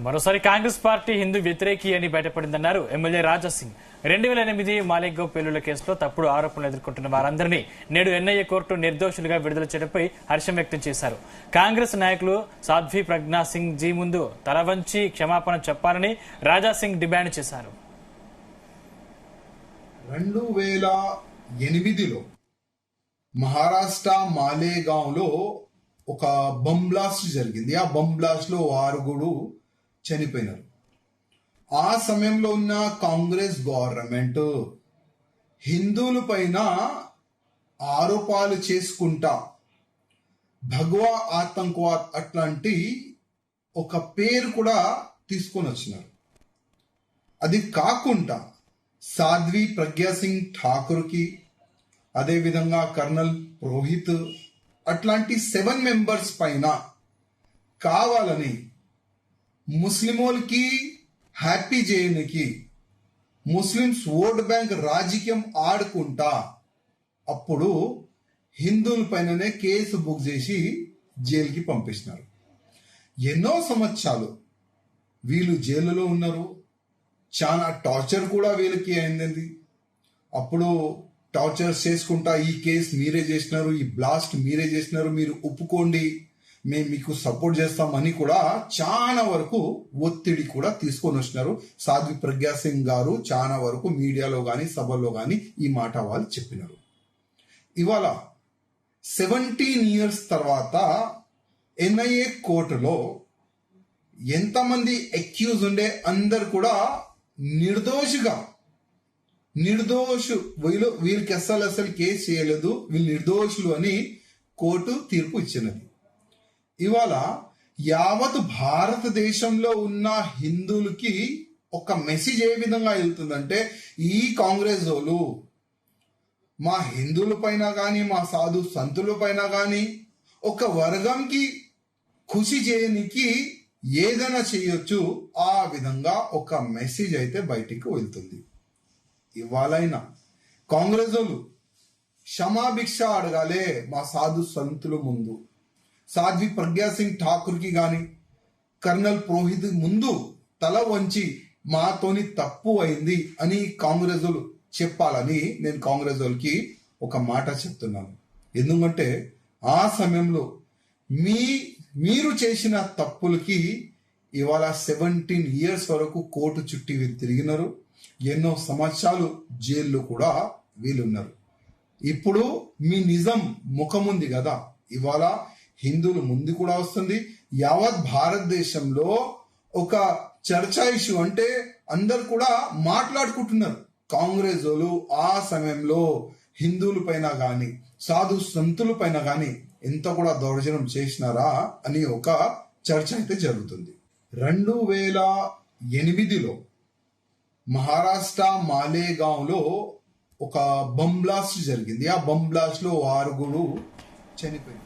మరోసారి కాంగ్రెస్ పార్టీ హిందూ వ్యతిరేకి అని బయటపడిందన్నారు ఎమ్మెల్యే రాజా సింగ్. 2008 మాలిక్గౌ పేలుళ్ల కేసులో తప్పుడు ఆరోపణలు ఎదుర్కొంటున్న వారందరినీ నేడు ఎన్ఐఏ కోర్టు నిర్దోషులుగా విడుదల చేయడంపై హర్షం వ్యక్తం చేశారు. కాంగ్రెస్ నాయకులు సాధ్వి ప్రజ్ఞా సింగ్ జీ ముందు తల వంచి క్షమాపణ చెప్పాలని రాజా సింగ్ డిమాండ్ చేశారు. 2008లో మహారాష్ట్ర మాలేగాంలో ఒక బంబ్ బ్లాస్ట్ జరిగింది. ఆ బంబ్ బ్లాస్ట్ లో 6 చనిపోయినారు. ఆ సమయంలో ఉన్న కాంగ్రెస్ గవర్నమెంట్ హిందువుల పైన ఆరోపాలు చేసుకుంటా భగవా ఆతంకవాద్ అట్లాంటి ఒక పేరు కూడా తీసుకొని వచ్చినారు. అది కాకుండా సాధ్వి ప్రజ్ఞా సింగ్ ఠాకూర్కి, అదేవిధంగా కర్నల్ పురోహిత్ అట్లాంటి 7 మెంబర్స్ పైన కావాలని ముస్లింలకి హ్యాపీ చేయడానికి ముస్లిమ్స్ ఓట్ బ్యాంక్ రాజకీయం ఆడుకుంటా అప్పుడు హిందువుల పైననే కేసు బుక్ చేసి జైలుకి పంపిస్తున్నారు. ఎన్నో సంవత్సరాలు వీళ్ళు జైలులో ఉన్నారు. చాలా టార్చర్ కూడా వీళ్ళకి అయింది. అప్పుడు టార్చర్ చేసుకుంటా ఈ కేసు మీరే చేసినారు, ఈ బ్లాస్ట్ మీరే చేసినారు, మీరు ఒప్పుకోండి, మేము మీకు సపోర్ట్ చేస్తామని కూడా చాలా వరకు ఒత్తిడి కూడా తీసుకొని వచ్చినారు. సాధ్వి ప్రజ్ఞా సింగ్ గారు చాలా వరకు మీడియాలో కానీ సభల్లో కానీ ఈ మాట వాళ్ళు చెప్పినారు. ఇవాళ 17 years తర్వాత ఎన్ఐఏ కోర్టులో ఎంతమంది అక్యూజ్ ఉండే అందరు కూడా వీళ్ళకి అసలు కేసు చేయలేదు, వీళ్ళు నిర్దోషులు అని కోర్టు తీర్పు ఇచ్చినది. ఇవాళ యావత్ భారతదేశంలో ఉన్న హిందువులకి ఒక మెసేజ్ ఏ విధంగా వెళ్తుందంటే, ఈ కాంగ్రెస్ వాళ్ళు మా హిందువుల పైన కానీ మా సాధు సంతుల పైన కానీ ఒక వర్గంకి ఖుషి చేయనికి ఏదైనా చేయొచ్చు, ఆ విధంగా ఒక మెసేజ్ అయితే బయటికి వెళ్తుంది. ఇవాళైనా కాంగ్రెస్ వాళ్ళు క్షమాభిక్ష అడగాలే మా సాధు సంతుల ముందు. సాధ్వి ప్రజ్ఞా సింగ్ ఠాకూర్కి గాని కర్నల్ పురోహిత్ ముందు తల వంచి మాతోని తప్పు అయింది అని కాంగ్రెస్ వాళ్ళు చెప్పాలని నేను కాంగ్రెస్ వాళ్ళకి ఒక మాట చెప్తున్నాను. ఎందుకంటే ఆ సమయంలో మీరు చేసిన తప్పులకి ఇవాళ 17 years వరకు కోర్టు చుట్టి వీళ్ళు తిరిగినారు. ఎన్నో సంవత్సరాలు జైల్లో కూడా వీళ్ళున్నారు. ఇప్పుడు మీ నిజం ముఖముంది కదా, ఇవాళ హిందువుల ముందు కూడా వస్తుంది. యావత్ భారతదేశంలో ఒక చర్చా ఇష్యూ అంటే అందరు కూడా మాట్లాడుకుంటున్నారు. కాంగ్రెస్ వాళ్ళు ఆ సమయంలో హిందువుల పైన గాని సాధు సంతుల పైన గాని ఎంత కూడా దౌర్జన్యం చేసినారా అని ఒక చర్చ అయితే జరుగుతుంది. 2008లో మహారాష్ట్ర మాలేగాంలో ఒక బంబ్ బ్లాస్ట్ జరిగింది. ఆ బంబ్ బ్లాస్ట్ లో 6 చనిపోయింది.